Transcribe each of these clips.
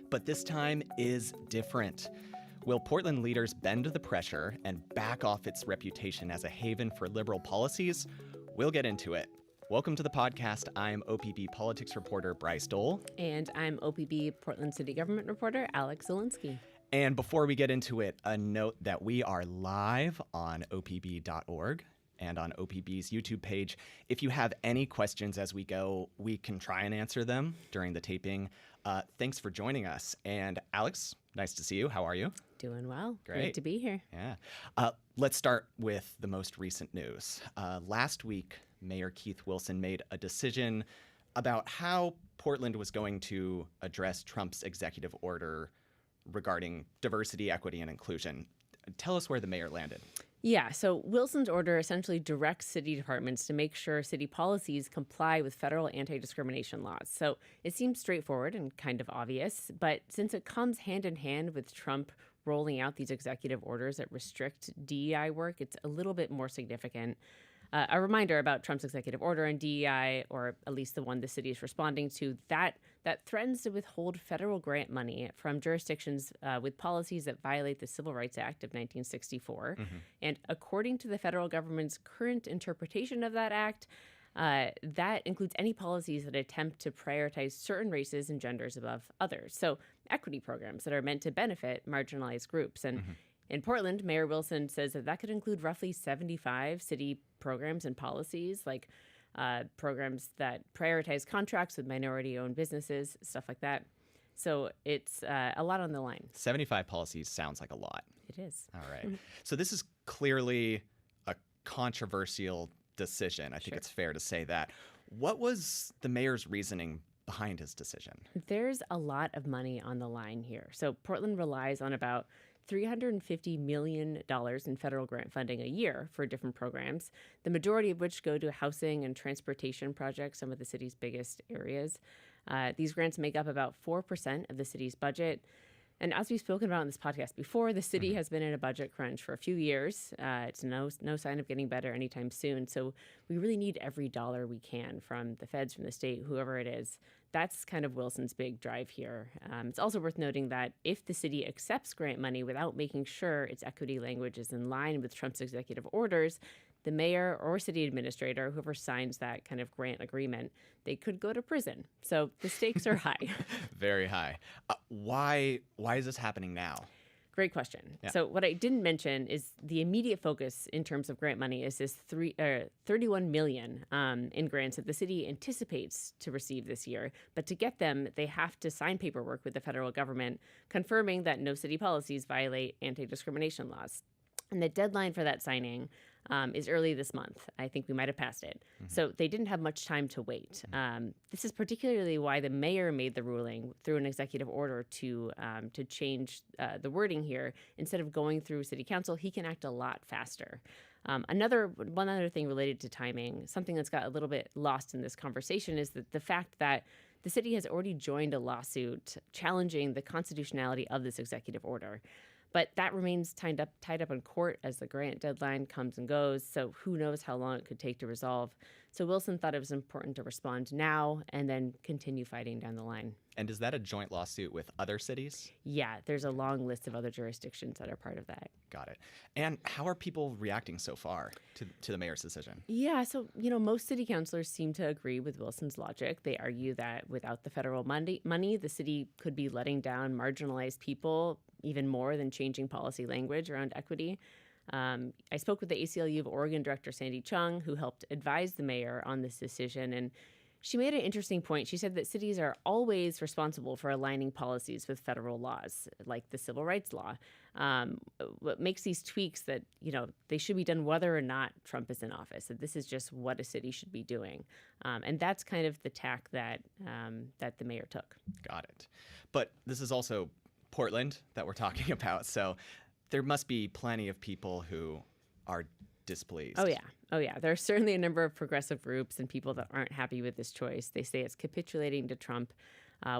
but this time is different. Will Portland leaders bend to the pressure and back off its reputation as a haven for liberal policies? We'll get into it. Welcome to the podcast. I'm OPB Politics reporter Bryce Dole. And I'm OPB Portland City Government reporter Alex Zielinski. And before we get into it, a note that we are live on opb.org and on OPB's YouTube page. If you have any questions as we go, we can try and answer them during the taping. Thanks for joining us. And Alex, nice to see you. How are you? Doing well. Great to be here. Yeah. Let's start with the most recent news. Last week, Mayor Keith Wilson made a decision about how Portland was going to address Trump's executive order regarding diversity, equity, and inclusion. Tell us where the mayor landed. Yeah, so Wilson's order essentially directs city departments to make sure city policies comply with federal anti-discrimination laws. So it seems straightforward and kind of obvious, but since it comes hand in hand with Trump rolling out these executive orders that restrict DEI work, it's a little bit more significant. A reminder about Trump's executive order on DEI, or at least the one the city is responding to, that threatens to withhold federal grant money from jurisdictions with policies that violate the Civil Rights Act of 1964. Mm-hmm. And according to the federal government's current interpretation of that act, that includes any policies that attempt to prioritize certain races and genders above others. So equity programs that are meant to benefit marginalized groups. And in Portland, Mayor Wilson says that could include roughly 75 city programs and policies, like programs that prioritize contracts with minority-owned businesses, stuff like that. So it's a lot on the line. 75 policies sounds like a lot. It is. All right. So this is clearly a controversial decision. I think it's fair to say that. What was the mayor's reasoning behind his decision? There's a lot of money on the line here. So Portland relies on about $350 million in federal grant funding a year for different programs, the majority of which go to housing and transportation projects, some of the city's biggest areas. These grants make up about 4% of the city's budget. And as we've spoken about in this podcast before, the city has been in a budget crunch for a few years. It's no sign of getting better anytime soon. So we really need every dollar we can from the feds, from the state, whoever it is. That's kind of Wilson's big drive here. It's also worth noting that if the city accepts grant money without making sure its equity language is in line with Trump's executive orders, the mayor or city administrator, whoever signs that kind of grant agreement, they could go to prison. So the stakes are high. Very high. Why is this happening now? Great question. Yeah. So what I didn't mention is the immediate focus in terms of grant money is this $31 million in grants that the city anticipates to receive this year. But to get them, they have to sign paperwork with the federal government confirming that no city policies violate anti-discrimination laws. And the deadline for that signing is early this month. I think we might have passed it. Mm-hmm. So they didn't have much time to wait. This is particularly why the mayor made the ruling through an executive order to change the wording here. Instead of going through city council, he can act a lot faster. One other thing related to timing, something that's got a little bit lost in this conversation, is that the fact that the city has already joined a lawsuit challenging the constitutionality of this executive order. But that remains tied up in court as the grant deadline comes and goes, so who knows how long it could take to resolve. So Wilson thought it was important to respond now and then continue fighting down the line. And is that a joint lawsuit with other cities? Yeah, there's a long list of other jurisdictions that are part of that. Got it. And how are people reacting so far to the mayor's decision? Yeah, so, most city councilors seem to agree with Wilson's logic. They argue that without the federal money, the city could be letting down marginalized people even more than changing policy language around equity. I spoke with the ACLU of Oregon director Sandy Chung, who helped advise the mayor on this decision, and she made an interesting point. She said that cities are always responsible for aligning policies with federal laws, like the Civil Rights Law. What makes these tweaks that, they should be done whether or not Trump is in office, that this is just what a city should be doing. And that's kind of the tack that the mayor took. Got it. But this is also Portland that we're talking about, so there must be plenty of people who are displeased. Oh, yeah. There are certainly a number of progressive groups and people that aren't happy with this choice. They say it's capitulating to Trump.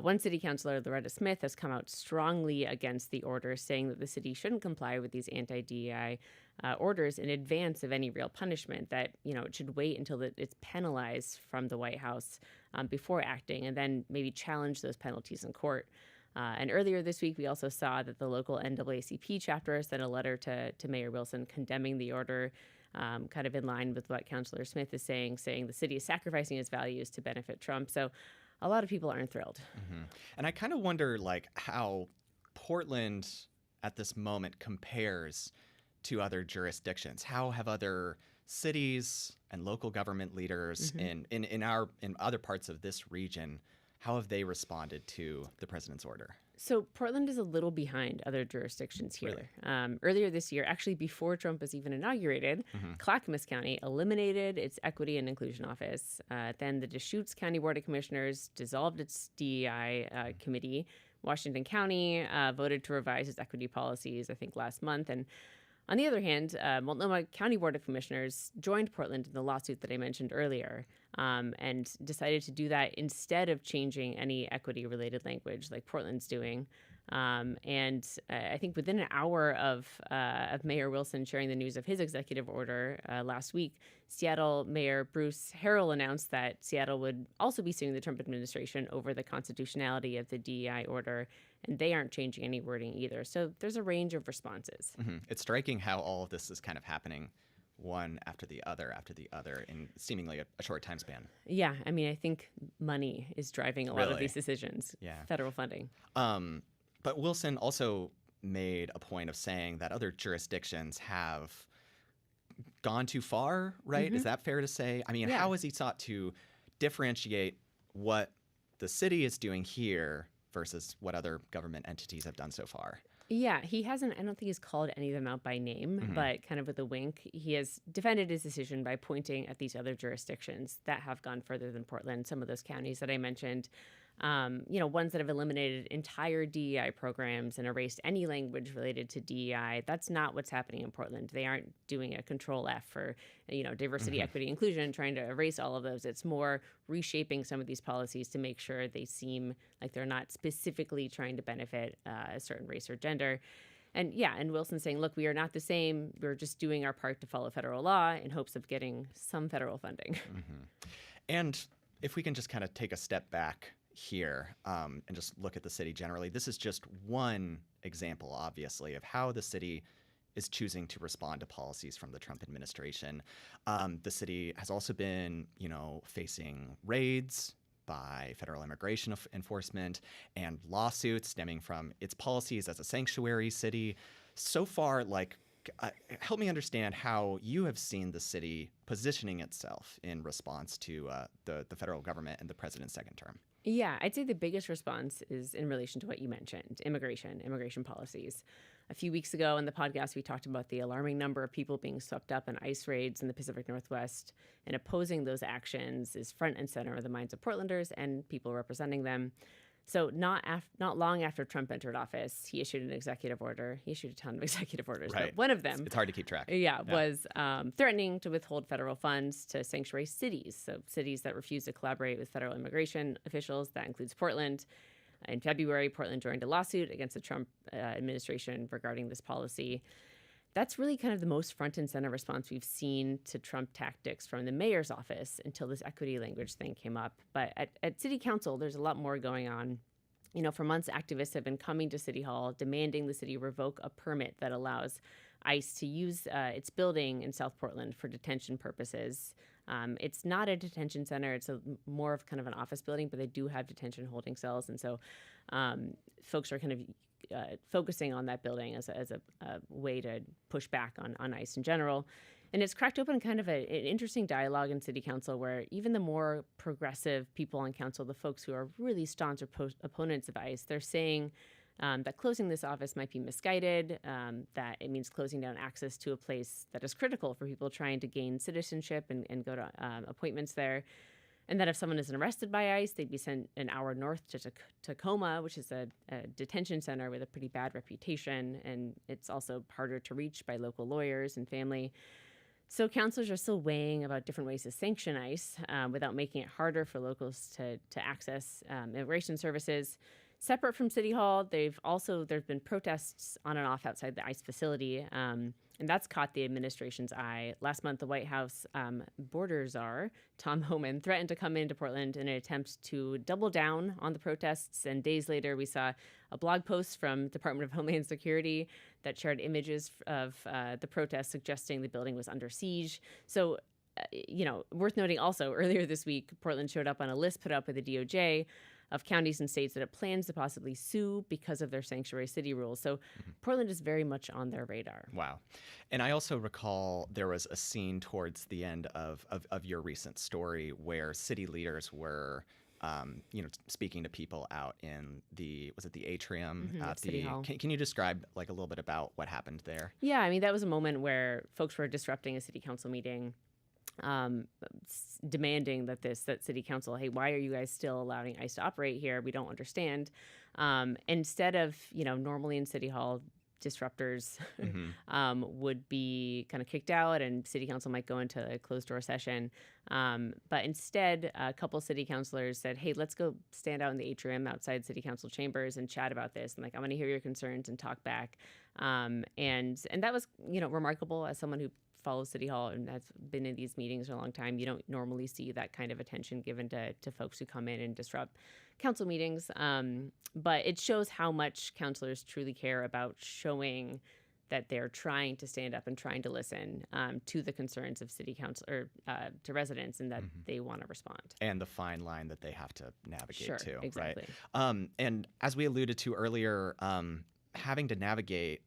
One city councilor, Loretta Smith, has come out strongly against the order, saying that the city shouldn't comply with these anti-DEI orders in advance of any real punishment, that, it should wait until it's penalized from the White House before acting, and then maybe challenge those penalties in court. And earlier this week, we also saw that the local NAACP chapter sent a letter to Mayor Wilson condemning the order, kind of in line with what Councilor Smith is saying the city is sacrificing its values to benefit Trump. So a lot of people aren't thrilled. And I kind of wonder, like, how Portland at this moment compares to other jurisdictions. How have other cities and local government leaders in other parts of this region, how have they responded to the president's order? So Portland is a little behind other jurisdictions here. Really? Earlier this year, actually before Trump was even inaugurated, Clackamas County eliminated its Equity and Inclusion Office. Then the Deschutes County Board of Commissioners dissolved its DEI committee. Washington County voted to revise its equity policies, I think, last month. And on the other hand, Multnomah County Board of Commissioners joined Portland in the lawsuit that I mentioned earlier, and decided to do that instead of changing any equity-related language like Portland's doing. And I think within an hour of Mayor Wilson sharing the news of his executive order last week, Seattle Mayor Bruce Harrell announced that Seattle would also be suing the Trump administration over the constitutionality of the DEI order, and they aren't changing any wording either. So there's a range of responses. It's striking how all of this is kind of happening one after the other in seemingly a short time span. Yeah, I mean, I think money is driving a lot of these decisions. Yeah. Federal funding. But Wilson also made a point of saying that other jurisdictions have gone too far, right? Is that fair to say? I mean, how has he sought to differentiate what the city is doing here versus what other government entities have done so far? Yeah, he hasn't, I don't think he's called any of them out by name, but kind of with a wink, he has defended his decision by pointing at these other jurisdictions that have gone further than Portland, some of those counties that I mentioned. Ones that have eliminated entire DEI programs and erased any language related to DEI. That's not what's happening in Portland. They aren't doing a control F for, diversity, equity, inclusion, trying to erase all of those. It's more reshaping some of these policies to make sure they seem like they're not specifically trying to benefit a certain race or gender. And Wilson saying, look, we are not the same. We're just doing our part to follow federal law in hopes of getting some federal funding. And if we can just kind of take a step back here and just look at the city generally, this is just one example, obviously, of how the city is choosing to respond to policies from the Trump administration. The city has also been, facing raids by federal immigration enforcement and lawsuits stemming from its policies as a sanctuary city. So far, help me understand how you have seen the city positioning itself in response to the federal government and the president's second term. Yeah, I'd say the biggest response is in relation to what you mentioned, immigration policies. A few weeks ago in the podcast, we talked about the alarming number of people being swept up in ICE raids in the Pacific Northwest, and opposing those actions is front and center of the minds of Portlanders and people representing them. So not long after Trump entered office, he issued an executive order. He issued a ton of executive orders, right. But one of them... It's hard to keep track. Was threatening to withhold federal funds to sanctuary cities, so cities that refuse to collaborate with federal immigration officials. That includes Portland. In February, Portland joined a lawsuit against the Trump administration regarding this policy. That's really kind of the most front and center response we've seen to Trump tactics from the mayor's office until this equity language thing came up. But at city council, there's a lot more going on. For months, activists have been coming to City Hall demanding the city revoke a permit that allows ICE to use its building in South Portland for detention purposes. It's not a detention center. It's more of kind of an office building, but they do have detention holding cells. And so folks are kind of focusing on that building as a way to push back on ICE in general. And it's cracked open kind of an interesting dialogue in city council where even the more progressive people on council, the folks who are really staunch opponents of ICE, they're saying that closing this office might be misguided, that it means closing down access to a place that is critical for people trying to gain citizenship and go to appointments there. And that if someone is arrested by ICE, they'd be sent an hour north to Tacoma, which is a detention center with a pretty bad reputation. And it's also harder to reach by local lawyers and family. So councilors are still weighing about different ways to sanction ICE without making it harder for locals to access immigration services. Separate from City Hall, there've been protests on and off outside the ICE facility. And that's caught the administration's eye. Last month, the White House border czar, Tom Homan, threatened to come into Portland in an attempt to double down on the protests. And days later, we saw a blog post from Department of Homeland Security that shared images of the protests suggesting the building was under siege. So, worth noting also, earlier this week, Portland showed up on a list put up by the DOJ of counties and states that it plans to possibly sue because of their sanctuary city rules. So Portland is very much on their radar. Wow. And I also recall there was a scene towards the end of your recent story where city leaders were speaking to people out in the atrium at City Hall. Can you describe like a little bit about what happened there? Yeah, I mean, that was a moment where folks were disrupting a city council meeting, demanding that city council, hey, why are you guys still allowing ICE to operate here? We don't understand. Instead of, normally in City Hall, disruptors would be kind of kicked out and city council might go into a closed door session. But instead, a couple city councilors said, hey, let's go stand out in the atrium outside city council chambers and chat about this. And like, I want to hear your concerns and talk back. And that was, remarkable as someone who follows City Hall and has been in these meetings for a long time. You don't normally see that kind of attention given to folks who come in and disrupt council meetings. But it shows how much councilors truly care about showing that they're trying to stand up and trying to listen to the concerns of city council or to residents, and that they want to respond. And the fine line that they have to navigate sure, too. Exactly. Right? And as we alluded to earlier, having to navigate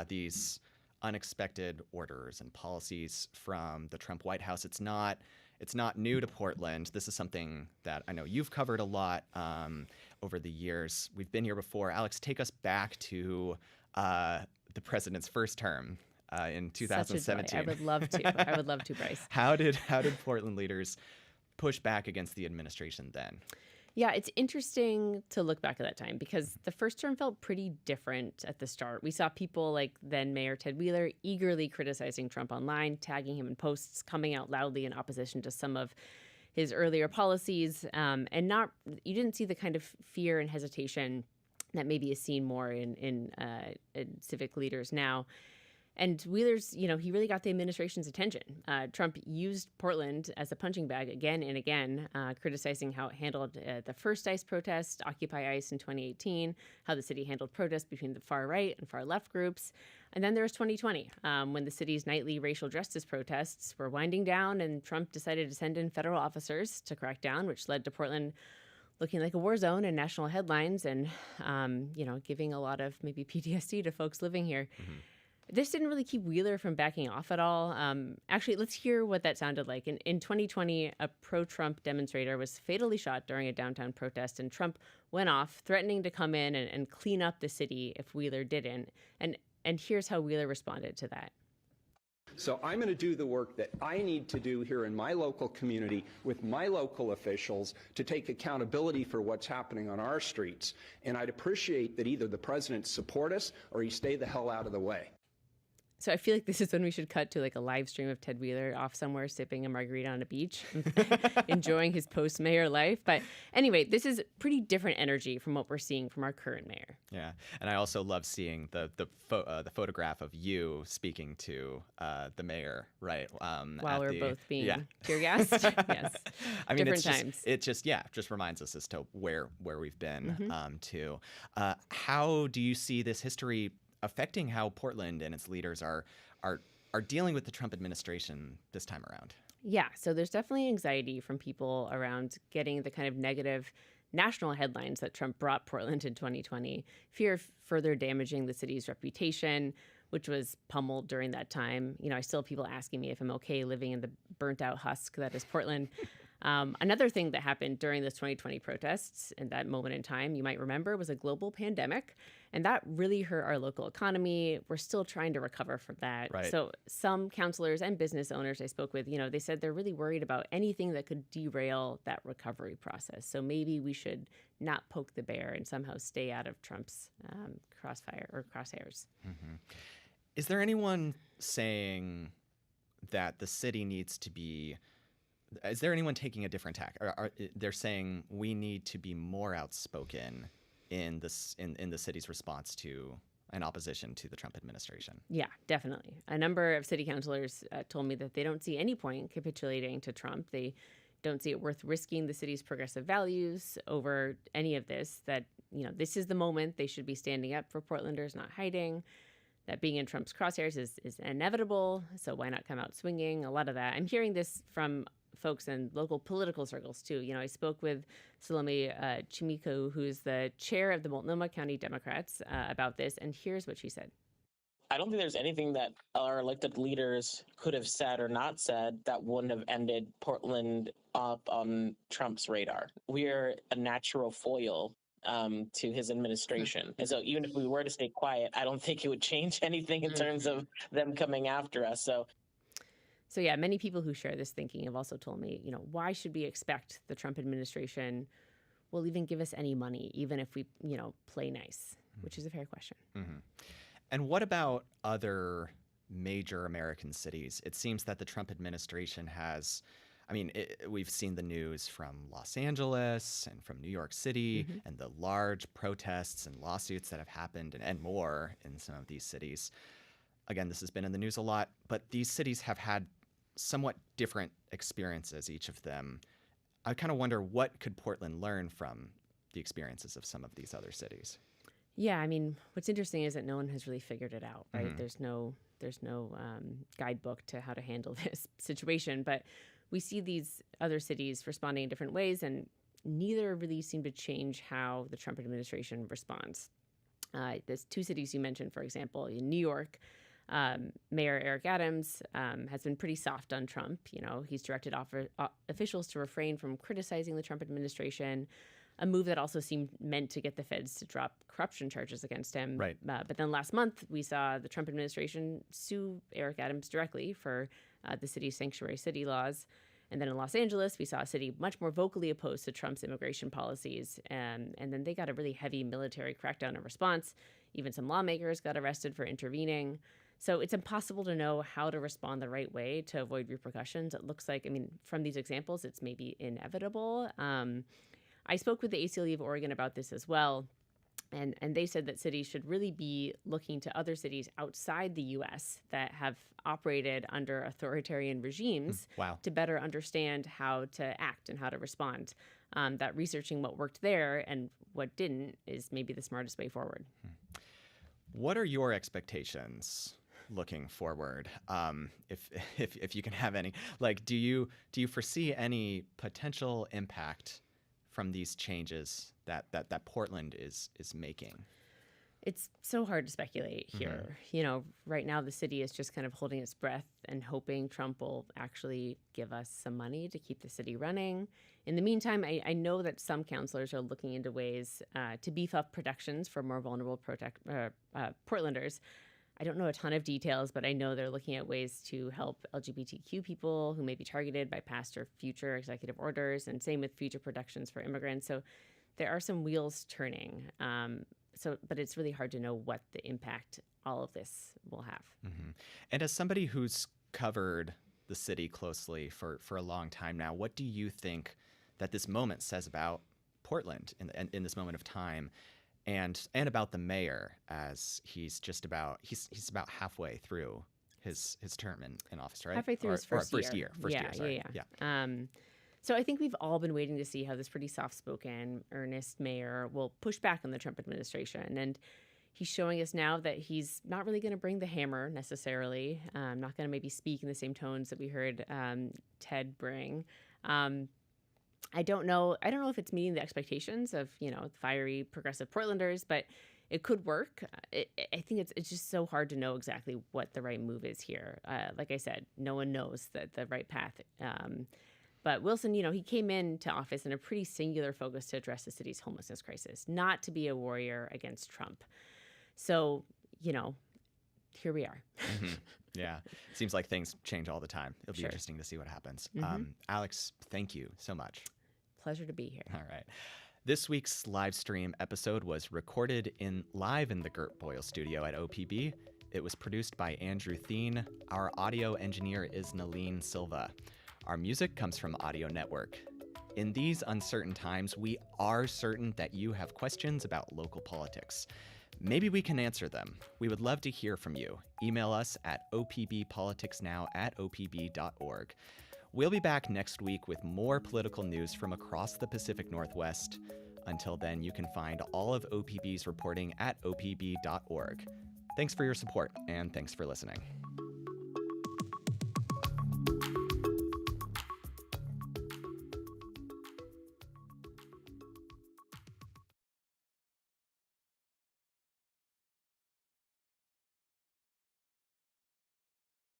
these unexpected orders and policies from the Trump White House, it's not new to Portland. This is something that I know you've covered a lot over the years. We've been here before. Alex, take us back to the president's first term in 2017. I would love to. Bryce. How did Portland leaders push back against the administration then? Yeah, it's interesting to look back at that time because the first term felt pretty different at the start. We saw people like then Mayor Ted Wheeler eagerly criticizing Trump online, tagging him in posts, coming out loudly in opposition to some of his earlier policies, and you didn't see the kind of fear and hesitation that maybe is seen more in civic leaders now. And Wheeler's, he really got the administration's attention. Trump used Portland as a punching bag again and again, criticizing how it handled the first ICE protest, Occupy ICE in 2018, how the city handled protests between the far right and far left groups. And then there was 2020, when the city's nightly racial justice protests were winding down and Trump decided to send in federal officers to crack down, which led to Portland looking like a war zone in national headlines and, giving a lot of maybe PTSD to folks living here. This didn't really keep Wheeler from backing off at all. Actually, let's hear what that sounded like. In 2020, a pro-Trump demonstrator was fatally shot during a downtown protest, and Trump went off, threatening to come in and clean up the city if Wheeler didn't. And here's how Wheeler responded to that. So I'm going to do the work that I need to do here in my local community with my local officials to take accountability for what's happening on our streets. And I'd appreciate that either the president support us or he stay the hell out of the way. So I feel like this is when we should cut to like a live stream of Ted Wheeler off somewhere sipping a margarita on a beach, enjoying his post-mayor life. But anyway, this is pretty different energy from what we're seeing from our current mayor. Yeah, and I also love seeing the photograph of you speaking to the mayor, right? While we're both being tear gassed. Yes, I mean, different times. It just reminds us as to where we've been too. How do you see this history affecting how Portland and its leaders are dealing with the Trump administration this time around? Yeah, so there's definitely anxiety from people around getting the kind of negative national headlines that Trump brought Portland in 2020, fear of further damaging the city's reputation, which was pummeled during that time. I still have people asking me if I'm okay living in the burnt out husk that is Portland. Another thing that happened during those 2020 protests and that moment in time, you might remember, was a global pandemic. And that really hurt our local economy. We're still trying to recover from that. Right. So some counselors and business owners I spoke with, they said they're really worried about anything that could derail that recovery process. So maybe we should not poke the bear and somehow stay out of Trump's crosshairs. Mm-hmm. Is there anyone saying that the city needs to be... Is there anyone taking a different tack? They're saying we need to be more outspoken in the city's response to in opposition to the Trump administration. Yeah, definitely. A number of city councilors told me that they don't see any point capitulating to Trump. They don't see it worth risking the city's progressive values over any of this, that, this is the moment they should be standing up for Portlanders, not hiding, that being in Trump's crosshairs is inevitable, so why not come out swinging? A lot of that. I'm hearing this from folks in local political circles, too. I spoke with Salome Chimiko, who's the chair of the Multnomah County Democrats, about this, and here's what she said. I don't think there's anything that our elected leaders could have said or not said that wouldn't have ended Portland up on Trump's radar. We are a natural foil to his administration. And so even if we were to stay quiet, I don't think it would change anything in terms of them coming after us. So yeah, many people who share this thinking have also told me, why should we expect the Trump administration will even give us any money, even if we, play nice, which is a fair question. Mm-hmm. And what about other major American cities? It seems that the Trump administration has, we've seen the news from Los Angeles and from New York City and the large protests and lawsuits that have happened and more in some of these cities. Again, this has been in the news a lot, but these cities have had somewhat different experiences, each of them. I kind of wonder, what could Portland learn from the experiences of some of these other cities? Yeah, what's interesting is that no one has really figured it out, right? There's no guidebook to how to handle this situation, but we see these other cities responding in different ways, and neither really seem to change how the Trump administration responds. There's two cities you mentioned, for example, in New York. Mayor Eric Adams has been pretty soft on Trump. He's directed officials to refrain from criticizing the Trump administration, a move that also seemed meant to get the feds to drop corruption charges against him. Right. But then last month, we saw the Trump administration sue Eric Adams directly for the city's sanctuary city laws. And then in Los Angeles, we saw a city much more vocally opposed to Trump's immigration policies. And then they got a really heavy military crackdown in response. Even some lawmakers got arrested for intervening. So it's impossible to know how to respond the right way to avoid repercussions. It looks like, from these examples, it's maybe inevitable. I spoke with the ACLU of Oregon about this as well, and they said that cities should really be looking to other cities outside the U.S. that have operated under authoritarian regimes to better understand how to act and how to respond. That researching what worked there and what didn't is maybe the smartest way forward. What are your expectations looking forward, if you can have any? Like, do you foresee any potential impact from these changes that Portland is making? It's so hard to speculate here. Right now the city is just kind of holding its breath and hoping Trump will actually give us some money to keep the city running. In the meantime, I know that some councilors are looking into ways to beef up protections for more vulnerable Portlanders. I don't know a ton of details, but I know they're looking at ways to help LGBTQ people who may be targeted by past or future executive orders, and same with future protections for immigrants. So there are some wheels turning. But it's really hard to know what the impact all of this will have. Mm-hmm. And as somebody who's covered the city closely for a long time now, what do you think that this moment says about Portland in this moment of time? And about the mayor, as he's about halfway through his term in office, right? Halfway through his first year. Yeah. So I think we've all been waiting to see how this pretty soft-spoken, earnest mayor will push back on the Trump administration. And he's showing us now that he's not really going to bring the hammer necessarily. Not going to maybe speak in the same tones that we heard Ted bring. I don't know if it's meeting the expectations of, fiery progressive Portlanders, but it could work. I think it's just so hard to know exactly what the right move is here. Like I said, no one knows the right path. But Wilson, he came into office in a pretty singular focus to address the city's homelessness crisis, not to be a warrior against Trump. So, here we are. Mm-hmm. Yeah. Seems like things change all the time. It'll be interesting to see what happens. Mm-hmm. Alex, thank you so much. Pleasure to be here. All right. This week's live stream episode was recorded live in the Gert Boyle studio at OPB. It was produced by Andrew Thien. Our audio engineer is Naleen Silva. Our music comes from Audio Network. In these uncertain times, we are certain that you have questions about local politics. Maybe we can answer them. We would love to hear from you. Email us at opbpoliticsnow@opb.org. We'll be back next week with more political news from across the Pacific Northwest. Until then, you can find all of OPB's reporting at opb.org. Thanks for your support, and thanks for listening.